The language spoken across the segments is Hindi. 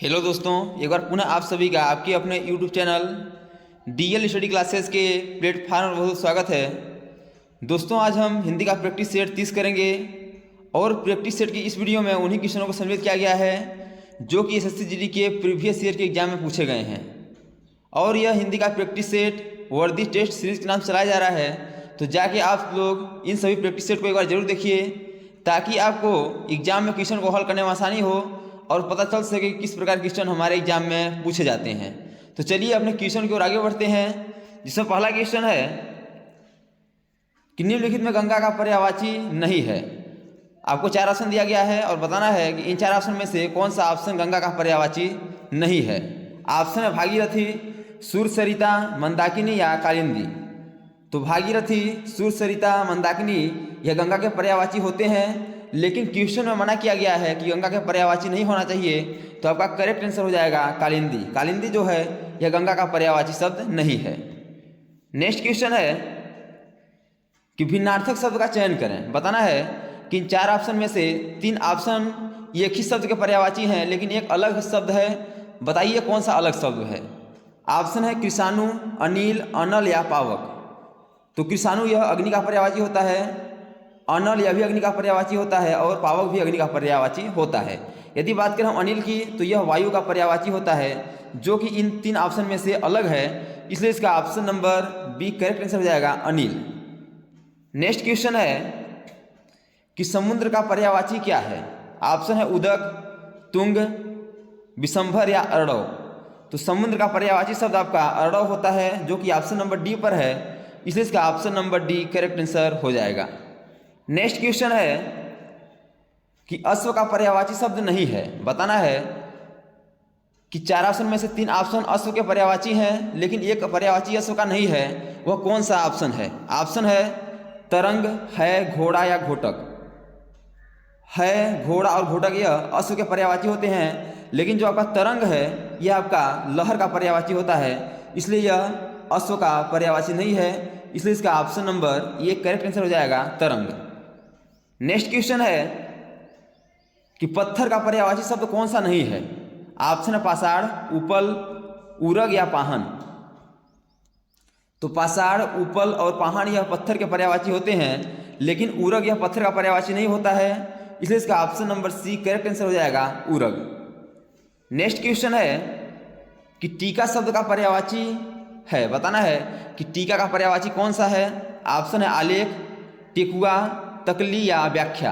हेलो दोस्तों, एक बार पुनः आप सभी का आपके अपने YouTube channel DL study classes के प्लेटफॉर्म पर बहुत स्वागत है। दोस्तों, आज हम हिंदी का प्रैक्टिस सेट 30 करेंगे और प्रैक्टिस सेट की इस वीडियो में उन्हीं क्वेश्चनों को सम्मिलित किया गया है जो कि एसएससी जीडी के प्रीवियस ईयर के एग्जाम में पूछे गए हैं। और यह हिंदी का प्रैक्टिस सेट वर्दी टेस्ट सीरीज के नाम से चलाया जा रहा है, तो जाके आप लोग इन सभी प्रैक्टिस सेट को एक बार जरूर देखिए ताकि आपको एग्जाम में क्वेश्चन को हल करने में आसानी हो और पता चल सके किस प्रकार के क्वेश्चन हमारे एग्जाम में पूछे जाते हैं। तो चलिए अपने क्वेश्चन की ओर आगे बढ़ते हैं, जिसमें पहला क्वेश्चन है कि निम्नलिखित में गंगा का पर्यायवाची नहीं है। आपको 4 ऑप्शन दिया गया है और बताना है कि इन 4 ऑप्शन में से कौन सा ऑप्शन गंगा का पर्यायवाची नहीं है। ऑप्शन है भागीरथी, सुरसरिता, मंदाकिनी या कालिंदी। तो भागीरथी, सुरसरिता, मंदाकिनी यह गंगा के पर्यायवाची होते हैं, लेकिन क्वेश्चन में मना किया गया है कि गंगा के पर्यायवाची नहीं होना चाहिए। तो आपका करेक्ट आंसर हो जाएगा कालिंदी। कालिंदी जो है यह गंगा का पर्यायवाची शब्द नहीं है। नेक्स्ट क्वेश्चन है कि भिन्नार्थक शब्द का चयन करें। बताना है कि इन 4 ऑप्शन में से 3 ऑप्शन एक ही शब्द के पर्यायवाची हैं, लेकिन एक अलग शब्द है। बताइए कौन सा अलग शब्द है। ऑप्शन है कृषाणु, अनिल, अनल या पावक। तो कृषाणु यह अग्नि का पर्यायवाची होता है, अनल यह भी अग्नि का पर्यायवाची होता है और पावक भी अग्नि का पर्यायवाची होता है। यदि बात करें हम अनिल की, तो यह वायु का पर्यायवाची होता है, जो कि इन 3 ऑप्शन में से अलग है। इसलिए इसका option number B correct answer हो जाएगा अनिल। नेक्स्ट क्वेश्चन है कि समुद्र का पर्यायवाची क्या है। ऑप्शन है उदक, तुंग, विशंभर या अर्णव। तो समुद्र का पर्यायवाची शब्द आपका अर्णव होता है, जो कि ऑप्शन नंबर डी पर है। इसलिए इसका option number D correct answer हो जाएगा। नेक्स्ट क्वेश्चन है कि अश्व का पर्यायवाची शब्द नहीं है। बताना है कि 4 ऑप्शन में से 3 ऑप्शन अश्व के पर्यायवाची हैं, लेकिन एक पर्यायवाची अश्व का नहीं है। वह कौन सा ऑप्शन है। ऑप्शन है तरंग, है घोड़ा या घोटक। है, घोड़ा और घोटक यह अश्व के पर्यायवाची होते हैं, लेकिन जो आपका तरंग है यह आपका लहर का पर्यायवाची होता है। इसलिए यह अश्व का पर्यायवाची नहीं है। इसलिए इसका ऑप्शन नंबर ये करेक्ट आंसर हो जाएगा तरंग। नेक्स्ट क्वेश्चन है कि पत्थर का पर्यायवाची शब्द कौन सा नहीं है। ऑप्शन है पाषाण, उपल, उरग या पाहन। तो पाषाण, उपल और पाहन यह पत्थर के पर्यायवाची होते हैं, लेकिन उरग यह पत्थर का पर्यायवाची नहीं होता है। इसलिए इसका option number C correct answer हो जाएगा उरग। नेक्स्ट क्वेश्चन है कि टीका शब्द का पर्यायवाची है। बताना है कि टीका का पर्यायवाची कौन सा है। ऑप्शन है आलेख, टेकुआ, तकली या व्याख्या।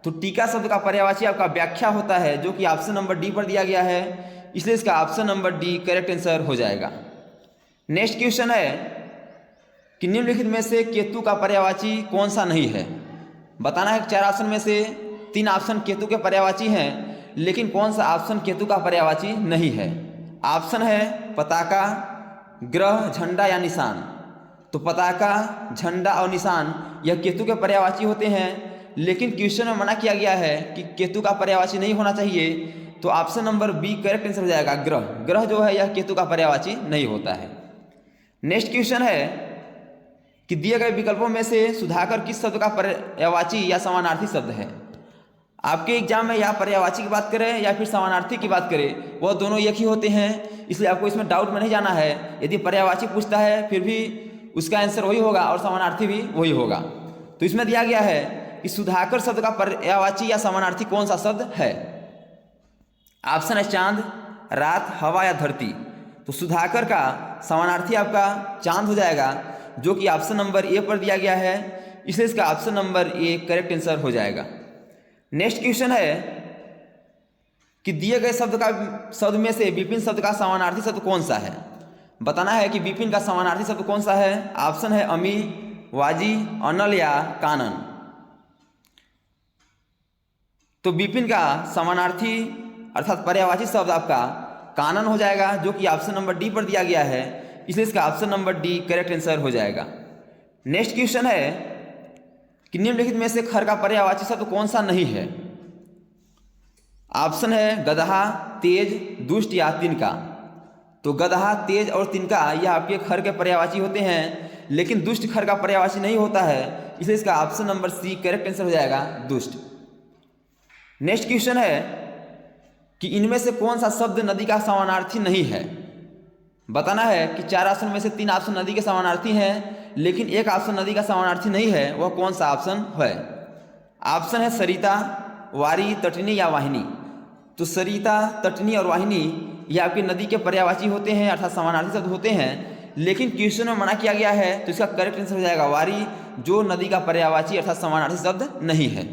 तो टीका शब्द का पर्यायवाची आपका व्याख्या होता है, जो कि ऑप्शन नंबर डी पर दिया गया है। इसलिए इसका option number D correct answer हो जाएगा। नेक्स्ट क्वेश्चन है कि निम्नलिखित में से केतु का पर्यायवाची कौन सा नहीं है। बताना है कि 4 ऑप्शन में से 3 ऑप्शन केतु के पर्यायवाची हैं, लेकिन कौन सा ऑप्शन केतु का पर्यायवाची नहीं है। ऑप्शन है पताका, ग्रह, झंडा या निशान। तो पताका, झंडा और निशान यह केतु के पर्यायवाची होते हैं, लेकिन क्वेश्चन में मना किया गया है कि केतु का पर्यायवाची नहीं होना चाहिए। तो option number B correct answer हो जाएगा ग्रह। ग्रह जो है यह केतु का पर्यायवाची नहीं होता है। नेक्स्ट क्वेश्चन है कि दिए गए विकल्पों में से सुधाकर किस शब्द का पर्यायवाची या समानार्थी शब्द है। आपके एग्जाम में या पर्यायवाची की बात करें या फिर समानार्थी की बात करें, वह दोनों एक ही होते हैं। इसलिए आपको इसमें डाउट में नहीं जाना है। यदि पर्यायवाची पूछता है फिर भी उसका आंसर वही होगा और समानार्थी भी वही होगा। तो इसमें दिया गया है कि सुधाकर शब्द का पर्यायवाची या समानार्थी कौन सा शब्द है। ऑप्शन है चांद, रात, हवा या धरती। तो सुधाकर का समानार्थी आपका चांद हो जाएगा, जो कि ऑप्शन नंबर ए पर दिया गया है। इसलिए इसका option number A correct answer हो जाएगा। नेक्स्ट क्वेश्चन है कि दिए गए शब्द में से विपिन शब्द का समानार्थी शब्द कौन सा है। बताना है कि विपिन का समानार्थी शब्द कौन सा है। ऑप्शन है अमी, वाजी, अनल या कानन। तो विपिन का समानार्थी अर्थात पर्यायवाची शब्द आपका कानन हो जाएगा, जो कि ऑप्शन नंबर डी पर दिया गया है। इसलिए इसका option number D correct answer हो जाएगा। नेक्स्ट क्वेश्चन है कि निम्नलिखित में से खर का पर्यायवाची शब्द कौन सा नहीं है। ऑप्शन है गदहा, तेज, दुष्ट या तिनका। तो गदहा, तेज और तिनका यह आपके खर के पर्यायवाची होते हैं, लेकिन दुष्ट खर का पर्यायवाची नहीं होता है। इसलिए इसका option number C correct answer हो जाएगा दुष्ट। नेक्स्ट क्वेश्चन है कि इनमें से कौन सा शब्द नदी का समानार्थी नहीं है। बताना है कि 4 ऑप्शन में से 3 ऑप्शन नदी के समानार्थी हैं, लेकिन एक ऑप्शन नदी का समानार्थी नहीं है। वह कौन सा ऑप्शन है? ऑप्शन है सरिता, वारी, तटनी या वाहिनी। तो सरिता, तटनी और वाहिनी ये आपकी नदी के पर्यायवाची होते हैं, अर्थात समानार्थी शब्द होते हैं, लेकिन क्वेश्चन में मना किया गया है, तो इसका करेक्ट आंसर हो जाएगा वारी, जो नदी का पर्यायवाची अर्थात समानार्थी शब्द नहीं है।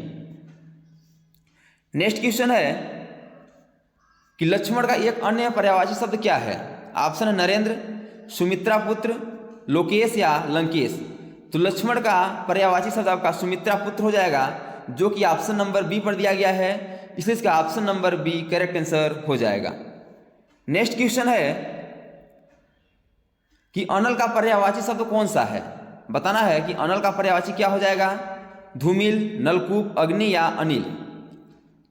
नेक्स्ट क्वेश्चन है कि लक्ष्मण का एक अन्य पर्यायवाची शब्द क्या है? ऑप्शन है नरेंद्र, सुमित्रा पुत्र, लोकेश या लंकेश। तो लक्ष्मण का पर्यायवाची शब्द आपका सुमित्रा पुत्र हो जाएगा, जो कि ऑप्शन नंबर बी पर दिया गया है, इसलिए इसका option number B correct answer हो जाएगा। नेक्स्ट क्वेश्चन है कि अनल का पर्यायवाची शब्द कौन सा है? बताना है कि अनल का पर्यायवाची क्या हो जाएगा? धूमिल, नलकूप, अग्नि या अनिल।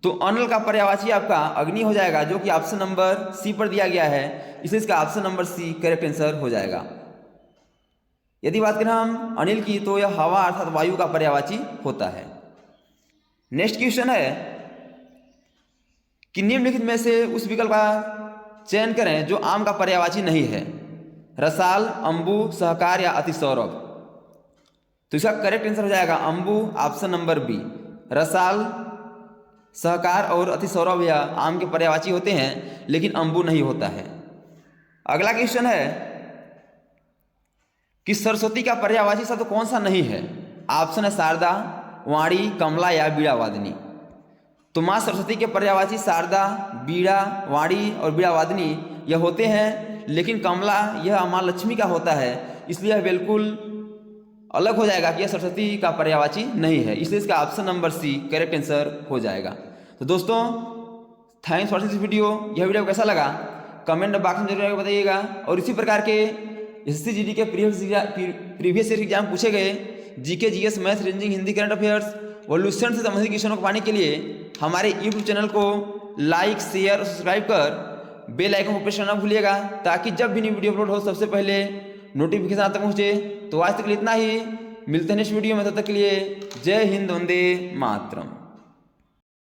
तो अनल का पर्यायवाची आपका अग्नि हो जाएगा, जो कि ऑप्शन नंबर सी पर दिया गया है, इसलिए इसका option number C correct answer हो जाएगा। यदि बात करें हम अनिल की, तो यह हवा अर्थात वायु का पर्यायवाची होता है। नेक्स्ट क्वेश्चन है कि निम्नलिखित में से उस विकल्प का चयन करें जो आम का पर्यायवाची नहीं है। रसाल, अंबु, सहकार या अतिसौरभ। तो इसका करेक्ट आंसर हो जाएगा अंबु, ऑप्शन नंबर बी। रसाल, सहकार और अतिसौरभ या आम के पर्यायवाची होते हैं, लेकिन अंबु नहीं होता है। अगला क्वेश्चन है कि सरस्वती का पर्यायवाची शब्द कौन सा नहीं है? ऑप्शन है शारदा, वाणी, कमला या बीड़ावादिनी। तो माँ सरस्वती के पर्यायवाची शारदा, बीड़ा, वाणी और बीड़ावादिनी यह होते हैं, लेकिन कमला यह माँ लक्ष्मी का होता है, इसलिए यह बिल्कुल अलग हो जाएगा कि यह सरस्वती का पर्यायवाची नहीं है, इसलिए इसका option number C correct answer हो जाएगा। तो दोस्तों, थैंक्स फॉर दिस वीडियो। यह वीडियो कैसा लगा कमेंट बॉक्स में जरूर बताइएगा, और इसी प्रकार के एसएससी जीडी के प्रीवियस ईयर एग्जाम पूछे गए GK, GS, maths, reasoning, Hindi, current affairs और लुसेंट से संबंधित क्वेश्चनों को पाने के लिए हमारे यूट्यूब चैनल को लाइक, शेयर और सब्सक्राइब कर बेल आइकन को प्रेस करना भूलिएगा, ताकि जब भी नई वीडियो अपलोड हो सबसे पहले नोटिफिकेशन आप तक पहुँचे। तो आज तक इतना ही, मिलते हैं नेक्स्ट वीडियो में, तब तक के लिए जय हिंद, वंदे मातरम।